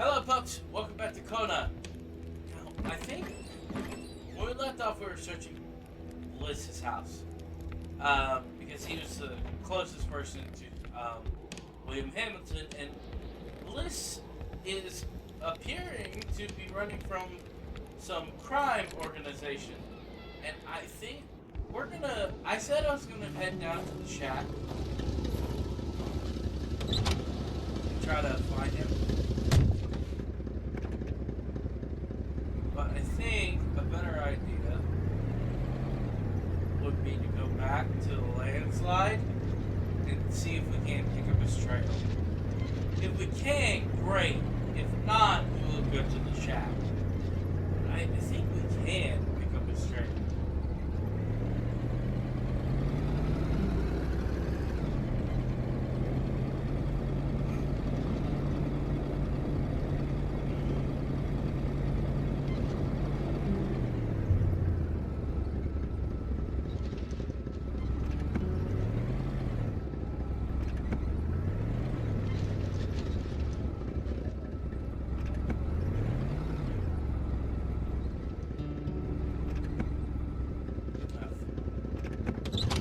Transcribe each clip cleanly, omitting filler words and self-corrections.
Hello, folks. Welcome back to Kona. Now, I think when we left off, we were searching Bliss's house because he was the closest person to William Hamilton, and Bliss is appearing to be running from some crime organization. And I think I said I was gonna head down to the shack and try to find him. But I think a better idea would be to go back to the landslide and see if we can't pick up his trail. If we can, great. If not, we will go to the shack. But I think we can pick up his trail.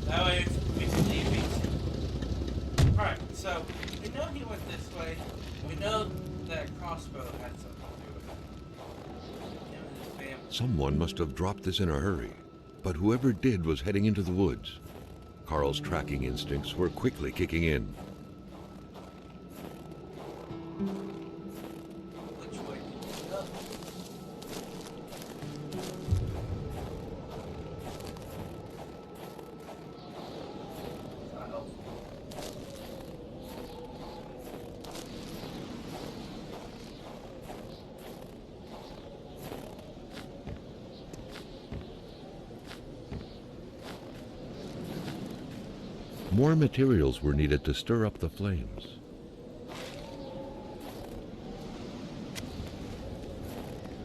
That way we can leave easy. Alright, so we know he went this way. We know that crossbow had something to do with it. Him and his family. Someone must have dropped this in a hurry, but whoever did was heading into the woods. Carl's tracking instincts were quickly kicking in. Which way did he go? It's not helpful. More materials were needed to stir up the flames.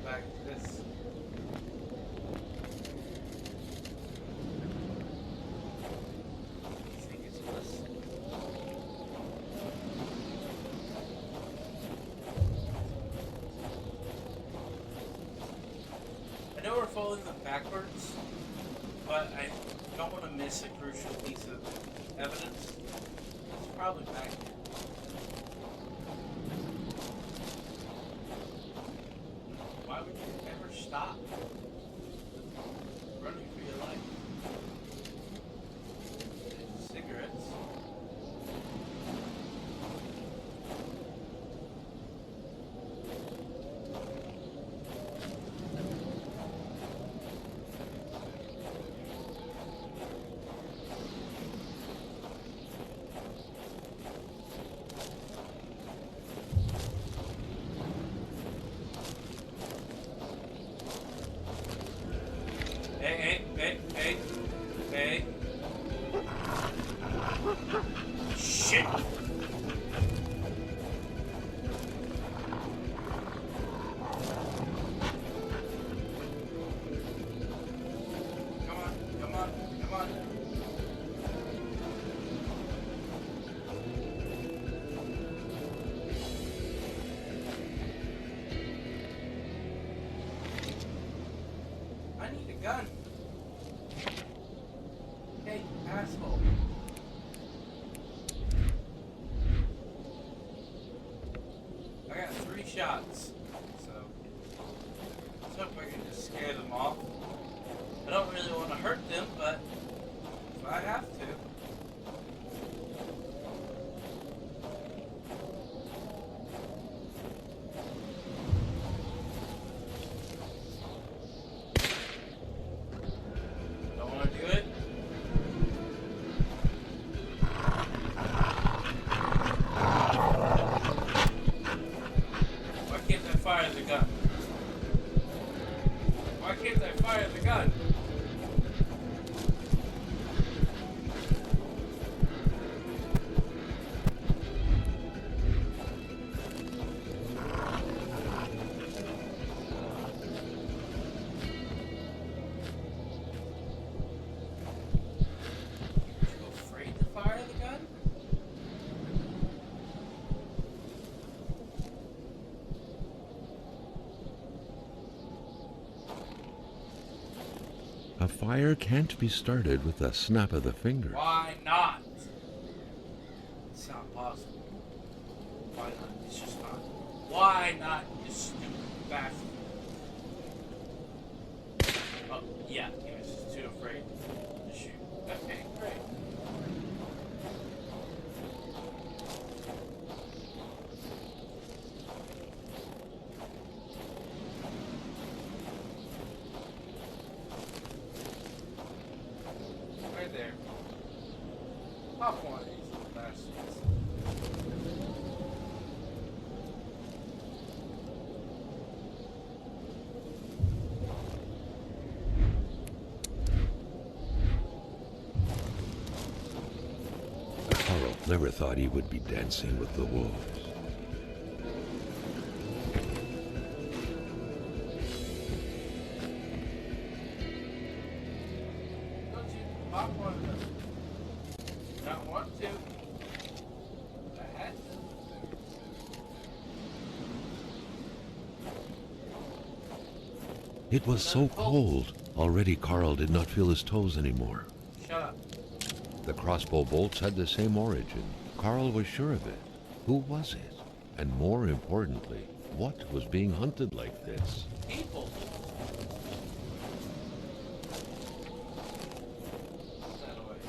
Back to this. I think it's Bliss. I know we're following them backwards, but I don't want to miss a crucial piece of evidence. It's probably back here. Why would you ever stop running for your life? There's cigarettes. Hey. Shit. Come on. I need a gun. Hey, asshole. I got 3 shots, so let's hope I can just scare them off. I don't really want to hurt them, but if I have to. Don't want to do it. Why can't I fire the gun? Why can't I fire the gun? Are you afraid to fire the gun? A fire can't be started with a snap of the finger. Why not? It's not possible. Why not? It's just not. Why not, you stupid bastard? Oh, yeah, he was just too afraid to shoot. Okay, great. Right there. Pop one of these little bastards. Carl never thought he would be dancing with the wolves. Don't you pop one of them? Not want to. I had to. It was so cold. Already Carl did not feel his toes anymore. Shut up. The crossbow bolts had the same origin. Carl was sure of it. Who was it? And more importantly, what was being hunted like this? People. That way.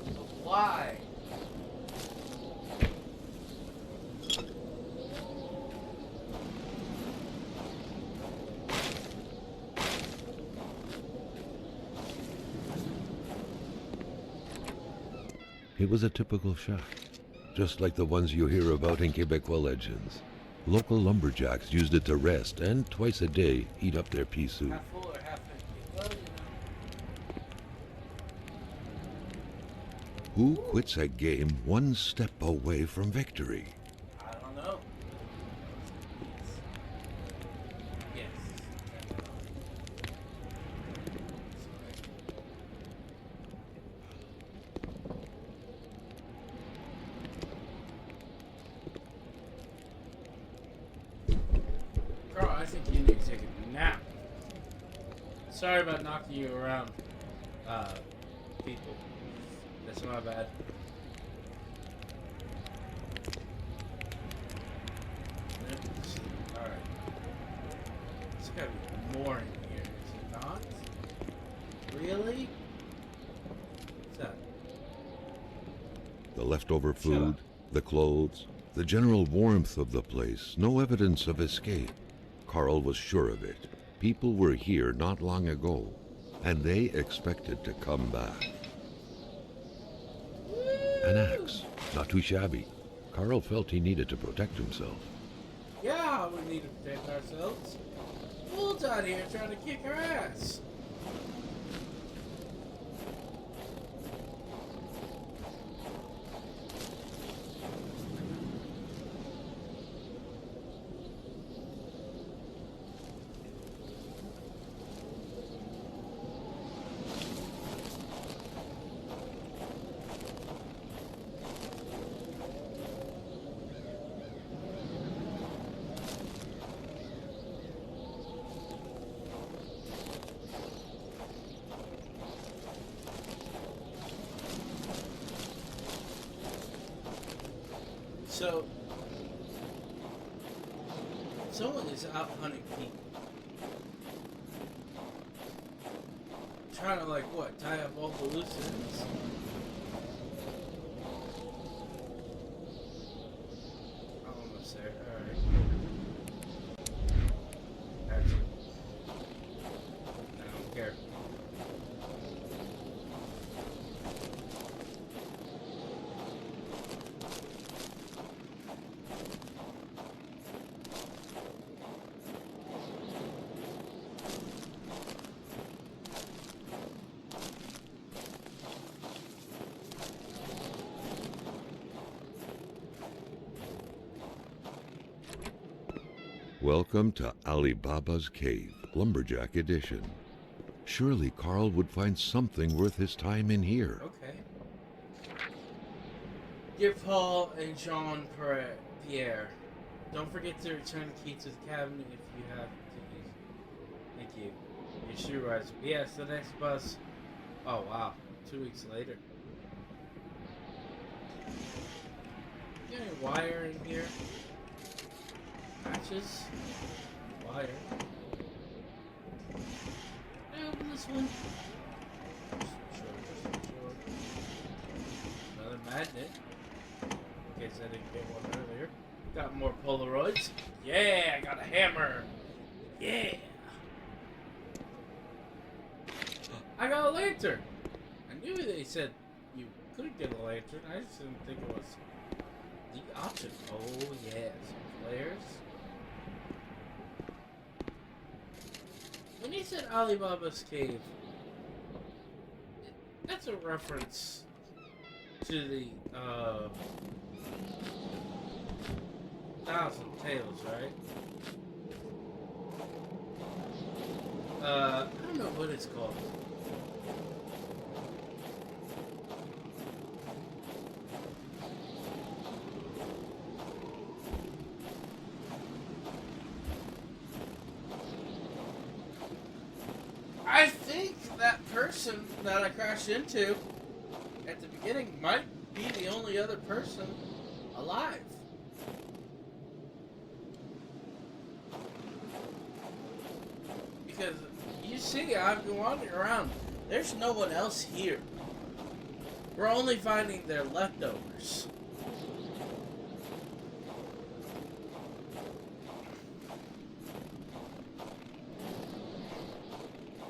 But why? It was a typical shot, just like the ones you hear about in Quebecois legends. Local lumberjacks used it to rest and twice a day eat up their pea soup. Half full or half empty? Well, Who quits a game one step away from victory? I don't know. Yes. Carl, I think you need to take a nap. Sorry about knocking you around, people. That's my bad. Alright. There's gotta be more in here, is it not? Really? What's that? The leftover Shut food, up. the clothes, the general warmth of the place, no evidence of escape. Carl was sure of it. People were here not long ago, and they expected to come back. An axe, not too shabby. Carl felt he needed to protect himself. Yeah, we need to protect ourselves. Wolves out here trying to kick our ass. So, someone is out hunting people. Trying to, like, what, tie up all the loose ends? I'm almost there. Alright. Actually, I don't care. Welcome to Ali Baba's Cave, Lumberjack Edition. Surely Carl would find something worth his time in here. Okay. Dear Paul and Jean Pierre, don't forget to return the key to the cabinet if you have to use it. Thank you. Your supervisor. Yes, the next bus. Oh wow, 2 weeks later. Got any wire in here? Matches? Wire. Can I open this one? Sure. Another magnet. In case I didn't get one earlier. Got more Polaroids. Yeah, I got a hammer. Yeah. I got a lantern. I knew they said you could get a lantern. I just didn't think it was the option. Oh yeah, some flares. When he said Alibaba's cave, that's a reference to the Thousand Tales, right? I don't know what it's called. I think that person that I crashed into at the beginning might be the only other person alive. Because you see, I've been wandering around. There's no one else here. We're only finding their leftovers.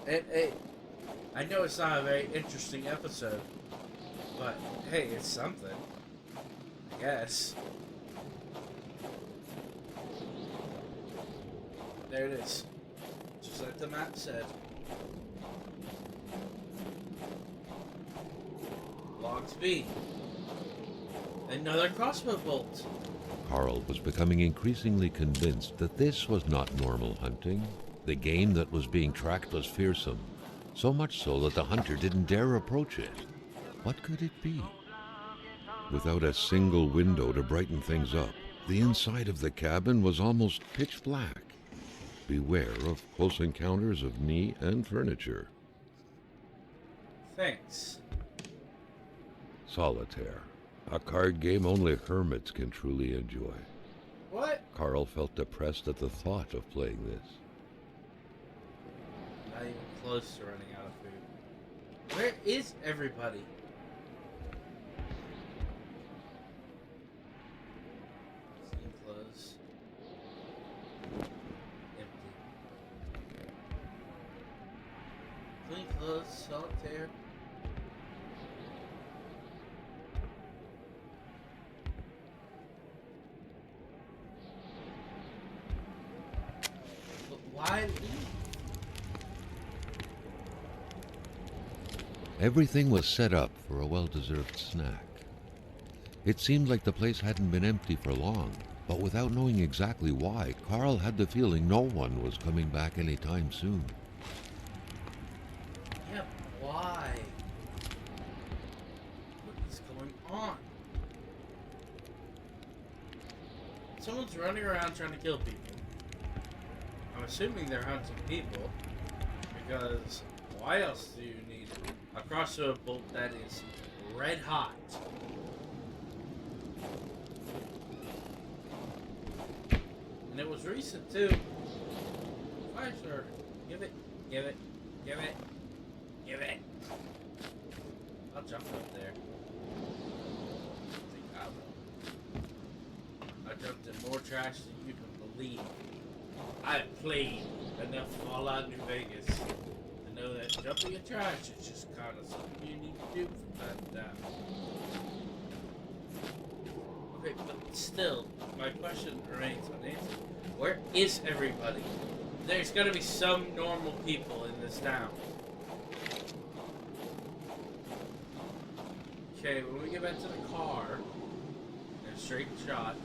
Hey, I know it's not a very interesting episode, but hey, it's something. I guess. There it is. Just like the map said. Logs B. Another crossbow bolt. Carl was becoming increasingly convinced that this was not normal hunting. The game that was being tracked was fearsome, so much so that the hunter didn't dare approach it. What could it be? Without a single window to brighten things up, the inside of the cabin was almost pitch black. Beware of close encounters of knee and furniture. Thanks. Solitaire, a card game only hermits can truly enjoy. What? Carl felt depressed at the thought of playing this. Not even close to running out of food. Where is everybody? Clean clothes. Empty. Clean clothes, solitaire. But why leave? Everything was set up for a well-deserved snack. It seemed like the place hadn't been empty for long, but without knowing exactly why, Carl had the feeling no one was coming back anytime soon. Yeah, why? What is going on? Someone's running around trying to kill people. I'm assuming they're hunting people, because why else do you need a crossbow bolt that is red hot? And it was recent too. Fire starter. Give it. Give it. Give it. Give it. I'll jump up there. I think I will. I jumped in more trash than you can believe. I've played enough Fallout New Vegas to know that jumping in trash is just kind of something you need to do from time to time. Okay, but still, my question remains unanswered. Where is everybody? There's gotta be some normal people in this town. Okay, when we get back to the car, and a straight shot,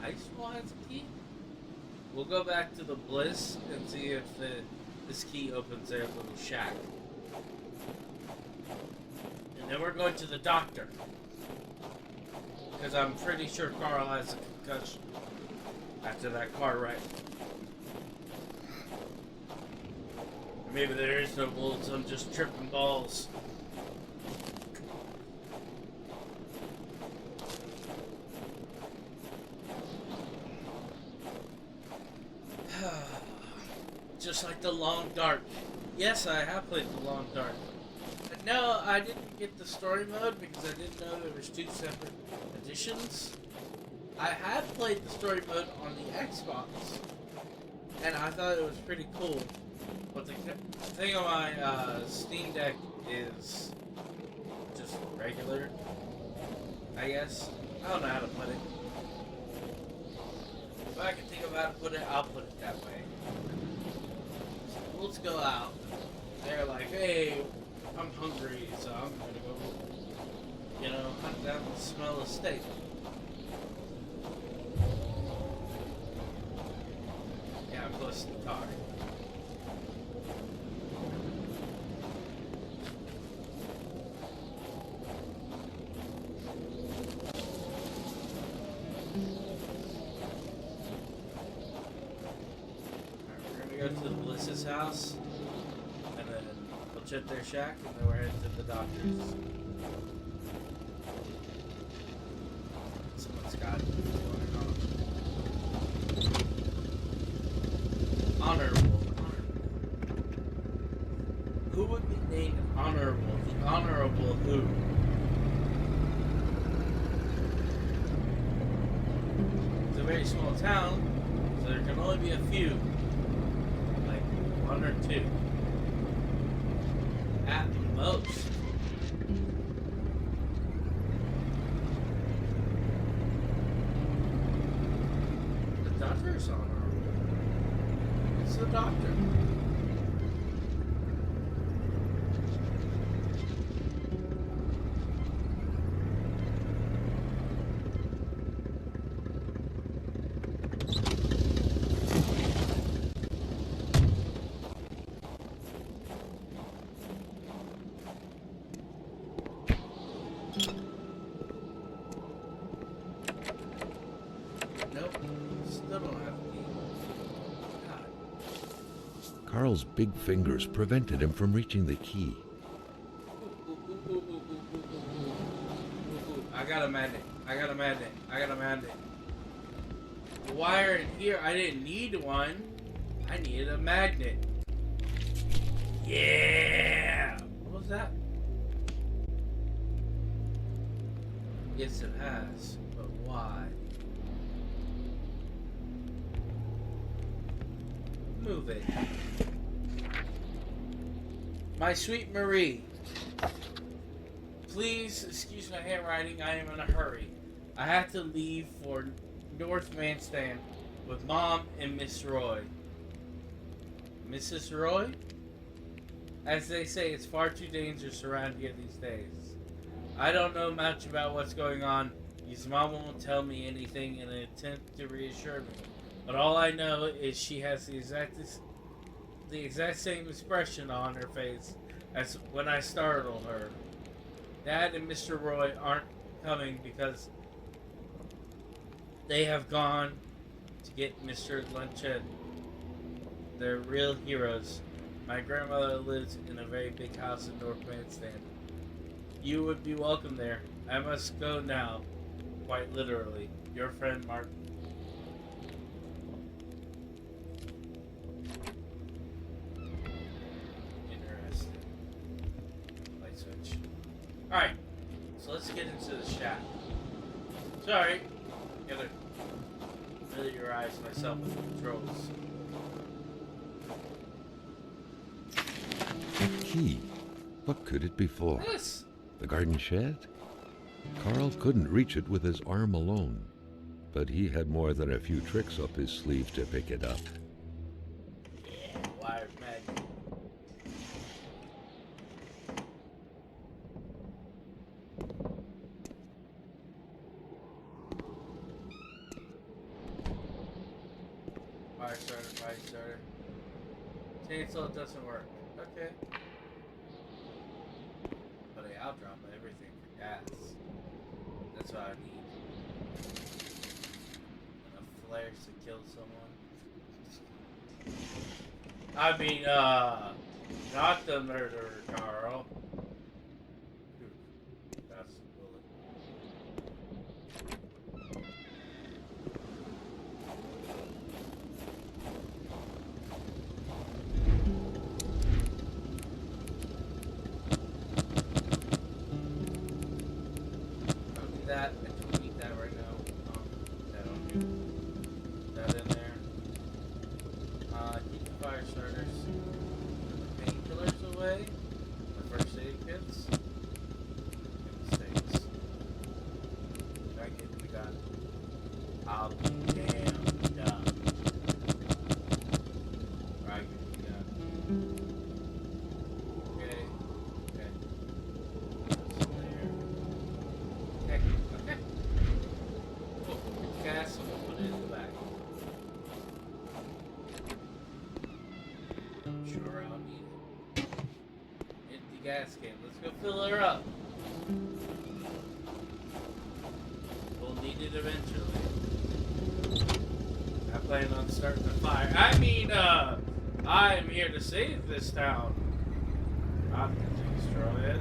I still has a key. We'll go back to the Bliss and see if this key opens their little shack. And then we're going to the doctor. Because I'm pretty sure Carl has a concussion after that car wreck. Maybe there is no bullets, I'm just tripping balls. Just like the Long Dark. Yes, I have played the Long Dark. No, I didn't get the story mode because I didn't know there was 2 separate editions. I had played the story mode on the Xbox, and I thought it was pretty cool. But the thing on my Steam Deck is just regular, I guess. I don't know how to put it. If I can think of how to put it, I'll put it that way. So let's go out. They're like, hey, I'm hungry, so I'm gonna go, you know, hunt down the smell of steak. Yeah, I'm close to the car. Go to the Bliss's house, and then we'll check their shack, and then we're heading to the doctor's. Someone's got going on. Honorable. Who would be named Honorable? The Honorable who? It's a very small town, so there can only be a few. 1 or 2 at most. The doctor's on our way. It's the doctor. Carl's big fingers prevented him from reaching the key. I got a magnet. I got a magnet. I got a magnet. The wire in here, I didn't need one. I needed a magnet. Yeah! What was that? Yes, it has. But why? Move it. My sweet Marie, please excuse my handwriting. I am in a hurry. I have to leave for North Manstand with Mom and Miss Roy. Mrs. Roy? As they say, it's far too dangerous around here these days. I don't know much about what's going on. His mom won't tell me anything in an attempt to reassure me. But all I know is she has the exact same expression on her face as when I startled her. Dad and Mr. Roy aren't coming because they have gone to get Mr. Lunchet. They're real heroes. My grandmother lives in a very big house in North Manstand. You would be welcome there. I must go now. Quite literally. Your friend, Mark. Interesting. Light switch. Alright. So let's get into the shack. Sorry. Gotta familiarize myself with the controls. A key. What could it be for? This! The garden shed? Carl couldn't reach it with his arm alone, but he had more than a few tricks up his sleeve to pick it up. Yeah, wired magnet. Fire starter. Chainsaw doesn't work. Okay. But hey, I'll drop everything for gas. That's what I need. Enough flares to kill someone. I mean, not the murderer, Carl. That's the bullet. Don't do that. I don't need that right now. Put that on you. Put that in there. Keep the fire starters. Put the painkillers away. The first aid kits. And the stakes. We got it. I'll be damned done. Right, we got it. Okay. Okay. That's there. Okay. Okay. Oh, it's gas, so we'll put it in the back. I'm sure I'll need it. Empty gas can. Let's go fill her up. We'll need it eventually. I plan on starting the fire. I mean, I'm here to save this town. Not to destroy it.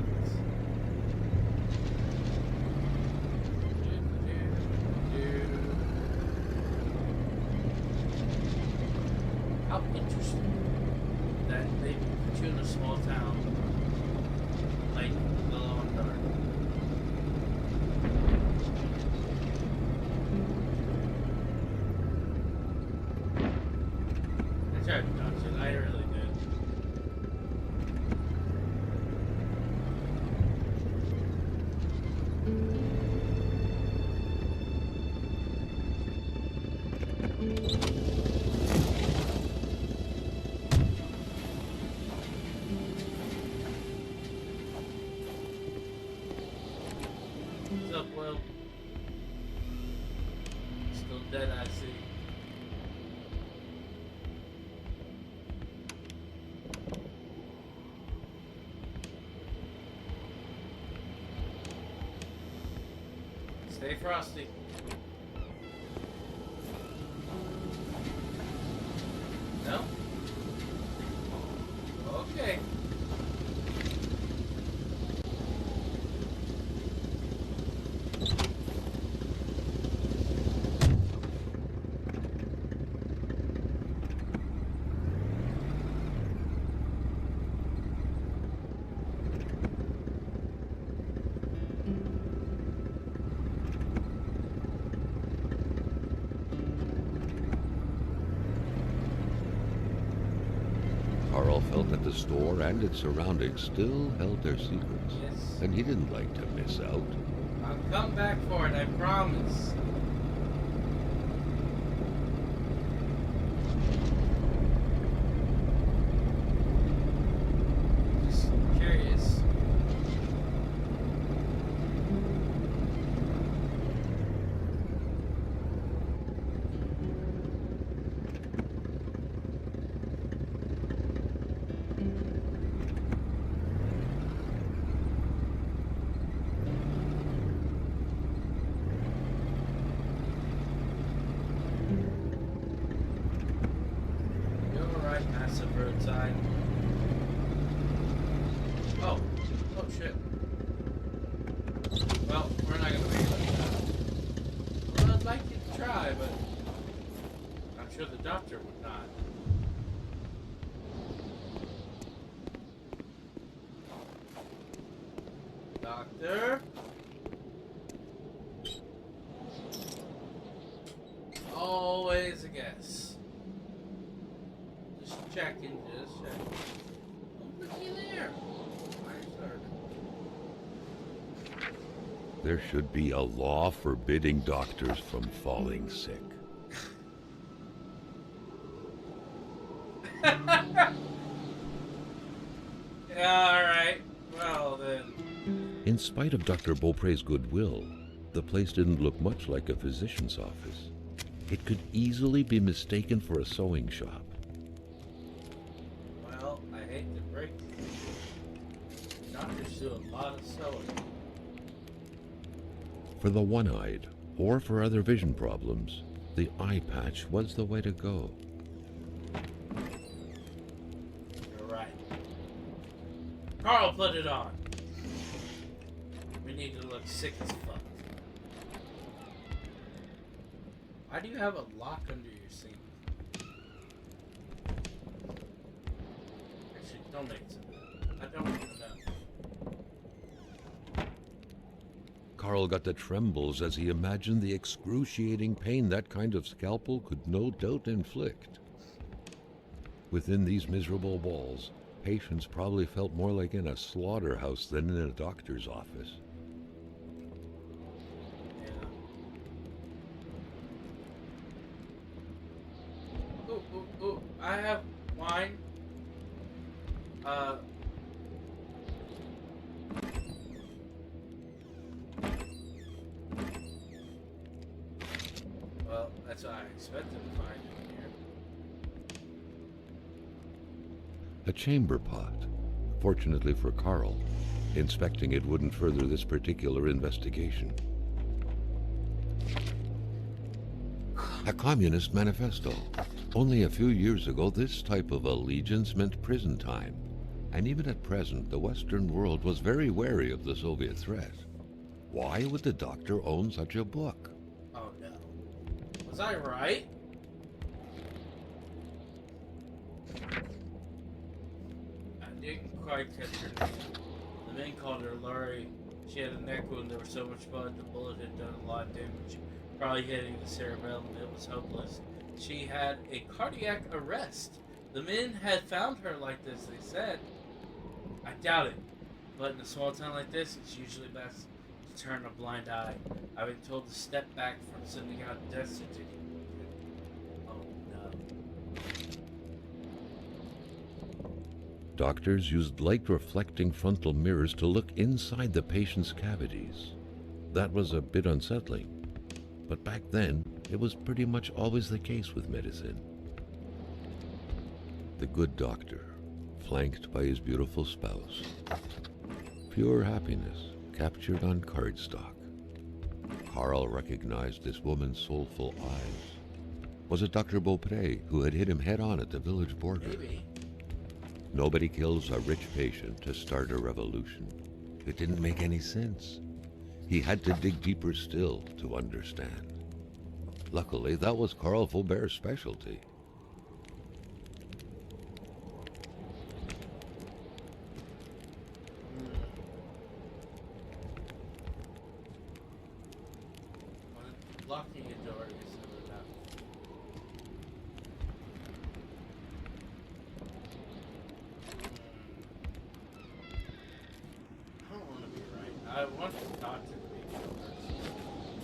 How interesting that they put you in a small town like Glow and Dark. I tried to dodge it, I really did. What's up, Will? Still dead, I see. Stay frosty. No? Okay. Carl felt that the store and its surroundings still held their secrets, Yes. and he didn't like to miss out. I'll come back for it, I promise. Just curious. You alright, massive roadside? Oh. Oh shit. Well, we're not gonna make it like that. Well, I'd like you to try, but I'm sure the doctor would not. Doctor? Always a guess. Just checking, just checking. Oh, looky there. Fire started. There should be a law forbidding doctors from falling sick. Yeah, alright. Well, then. In spite of Dr. Beaupre's goodwill, the place didn't look much like a physician's office. It could easily be mistaken for a sewing shop. Well, I hate to break it. Doctors do a lot of sewing. For the one-eyed, or for other vision problems, the eye patch was the way to go. You're right. Carl, put it on. We need to look sick as fuck. Why do you have a lock under your seat? Actually, don't make it. I don't even know. Carl got the trembles as he imagined the excruciating pain that kind of scalpel could no doubt inflict. Within these miserable walls, patients probably felt more like in a slaughterhouse than in a doctor's office. Yeah. Ooh, I have wine. Well, that's what I expected to find in here. A chamber pot. Fortunately for Carl, inspecting it wouldn't further this particular investigation. A communist manifesto. Only a few years ago, this type of allegiance meant prison time. And even at present, the Western world was very wary of the Soviet threat. Why would the doctor own such a book? Oh no. Was I right? I didn't quite catch her name. The men called her Laurie. She had a neck wound. There was so much blood, the bullet had done a lot of damage. Probably hitting the cerebellum. It was hopeless. She had a cardiac arrest. The men had found her like this, they said. I doubt it. But in a small town like this, it's usually best to turn a blind eye. I've been told to step back from sending out death certificates. Oh no. Doctors used light-reflecting frontal mirrors to look inside the patient's cavities. That was a bit unsettling. But back then, it was pretty much always the case with medicine. The good doctor, flanked by his beautiful spouse. Pure happiness, captured on cardstock. Carl recognized this woman's soulful eyes. Was it Dr. Beaupre who had hit him head-on at the village border? Maybe. Nobody kills a rich patient to start a revolution. It didn't make any sense. He had to dig deeper still to understand. Luckily, that was Carl Faubert's specialty. Locking a door is never enough. I don't want to be right. I want the doctor to be the person.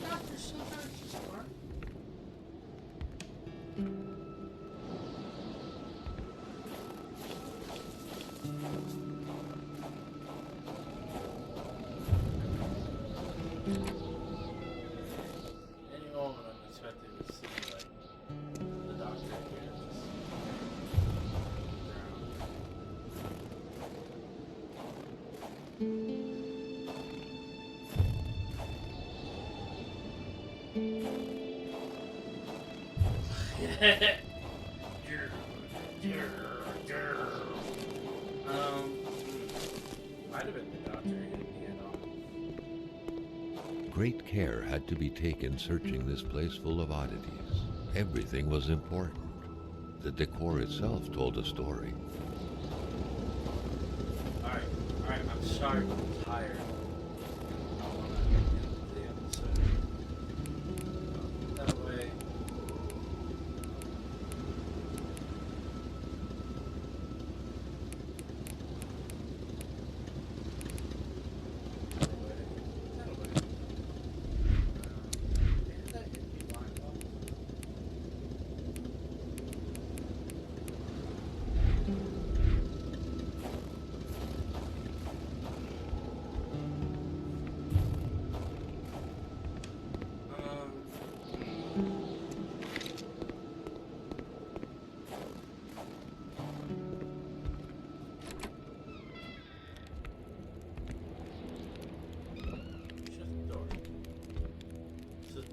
Doctor's so hard to smart. Any moment I'm expecting to see like the doctor here just might have been the doctor hitting me head on. Great care had to be taken searching this place full of oddities. Everything was important. The decor itself told a story. Alright, I'm sorry, I'm tired. I want to end the episode. That way.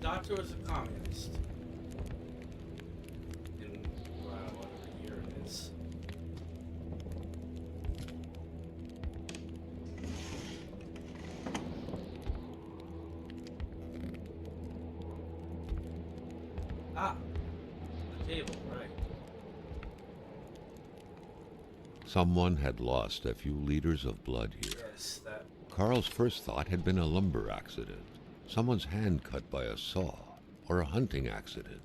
Doctor was a communist. In whatever year it is. Ah, the table, right. Someone had lost a few liters of blood here. Yes, that. Carl's first thought had been a lumber accident, someone's hand cut by a saw, or a hunting accident.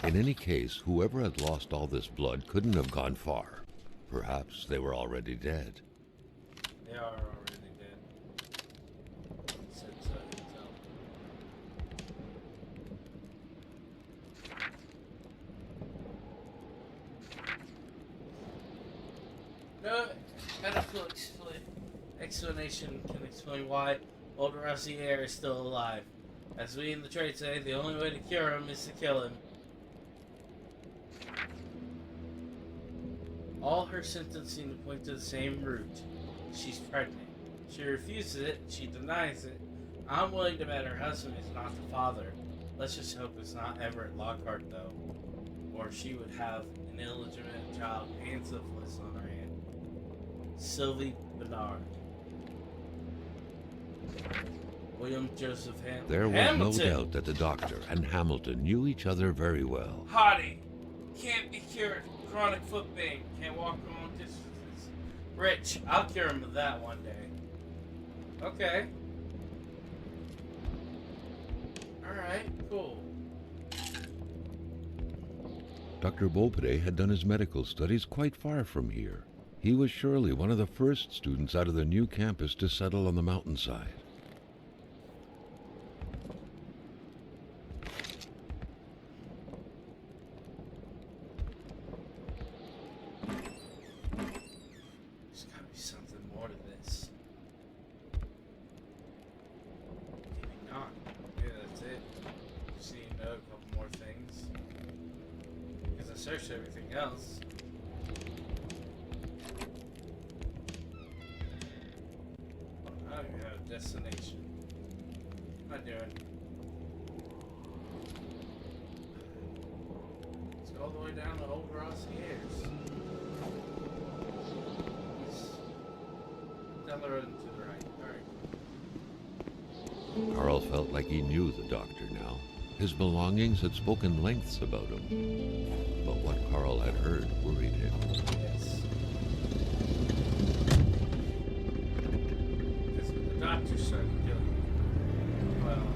In any case, whoever had lost all this blood couldn't have gone far. Perhaps they were already dead. They are already dead. Said so himself. No medical explanation can explain why old Rossier is still alive. As we in the trade say, the only way to cure him is to kill him. All her symptoms seem to point to the same root. She's pregnant. She refuses it, she denies it. I'm willing to bet her husband is not the father. Let's just hope it's not Everett Lockhart, though. Or she would have an illegitimate child and syphilis on her hand. Sylvie Bernard. William Joseph There was Hamilton. no doubt that the doctor and Hamilton knew each other very well. Hottie. Can't be cured. Chronic foot pain. Can't walk long distances. Rich. I'll cure him of that one day. Okay. Alright, cool. Dr. Beaupre had done his medical studies quite far from here. He was surely one of the first students out of the new campus to settle on the mountainside. There's gotta be something more to this. Maybe not. Maybe that's it. Just need to know a couple more things. Because I searched everything else. I don't even have a destination. What am I doing? Let's go all the way down to Old Rossier's. Down the road and to the right. Alright. Carl felt like he knew the doctor now. His belongings had spoken lengths about him. But what Carl had heard worried him. Yes. Because the doctor started killing me. Well,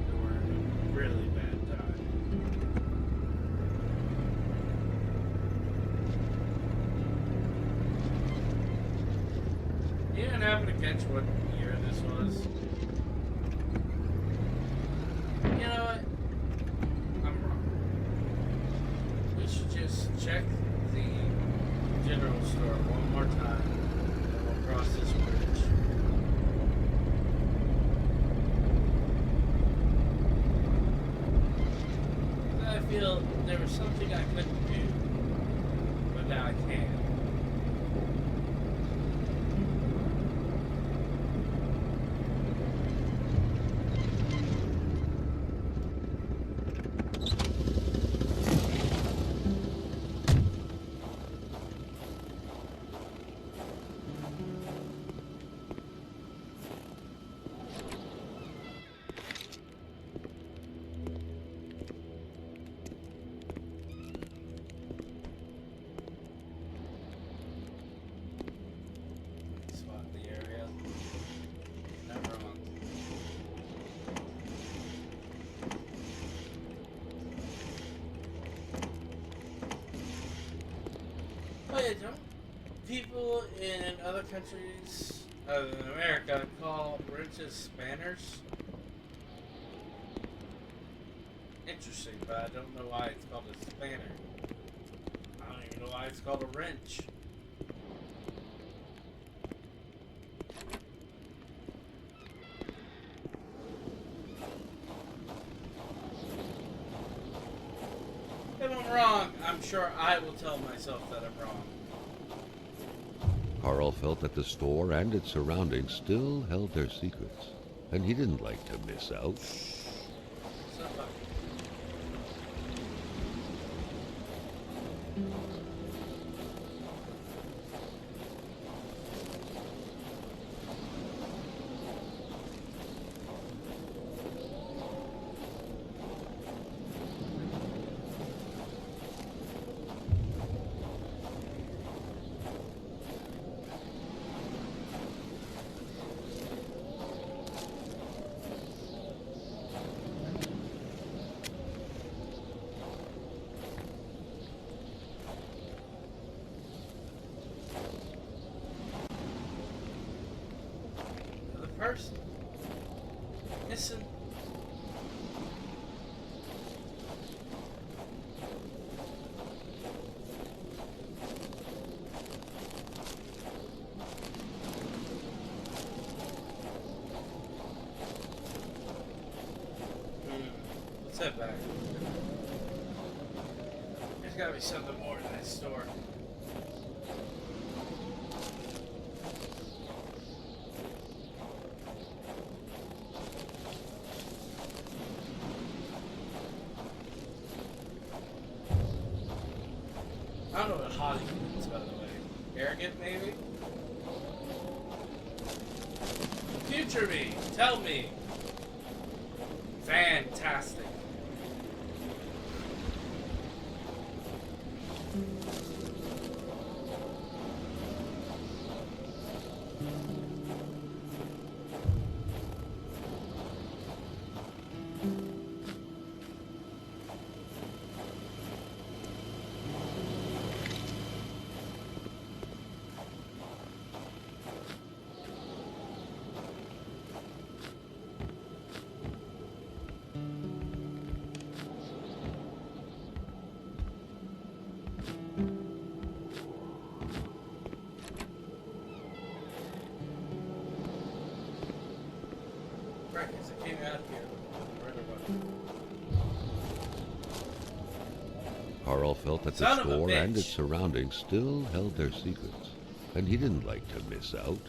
they were in a really bad time. You didn't happen to catch what year this was? You know what? I'm wrong. We should just check the general store one more time and we'll cross this bridge. I feel there was something I couldn't do, but now I can. Spot the area. Not wrong. Oh yeah, don't people in other countries other than America call wrenches spanners? Interesting, but I don't know why it's called a spanner. I don't even know why it's called a wrench. If I'm wrong, I'm sure I will tell myself that I'm wrong. Carl felt that the store and its surroundings still held their secrets. and he didn't like to miss out. So fucking. Person missing. Let's head back. There's gotta be something more in that store. I don't know what haughty means, by the way. Arrogant, maybe? Future me, tell me. Fantastic. Breakfast, I came out here. Carl felt that the store and its surroundings still held their secrets, and he didn't like to miss out.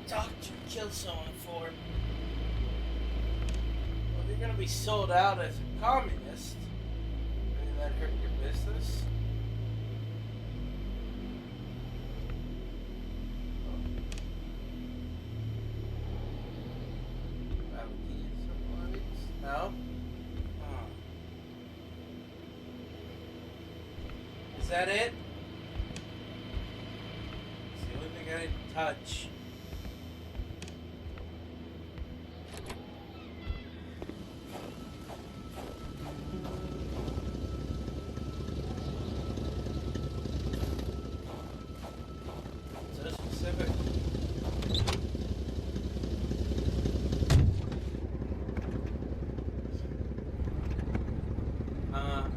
Doctor kill someone for? Well, if you're gonna be sold out as a communist, maybe that hurt your business. No? Oh. Is that it? It's the only thing I didn't touch.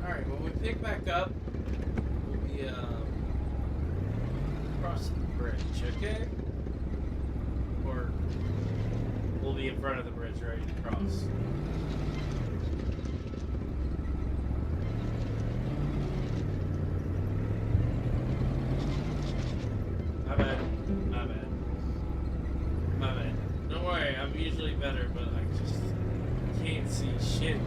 Alright, when we pick back up, we'll be crossing the bridge, okay? Or we'll be in front of the bridge ready to cross. My bad. My bad. My bad. Don't worry, I'm usually better, but I just can't see shit.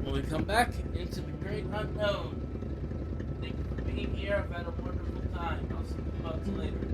When we come back into the great unknown, thank you for being here. I've had a wonderful time. I'll see you about later.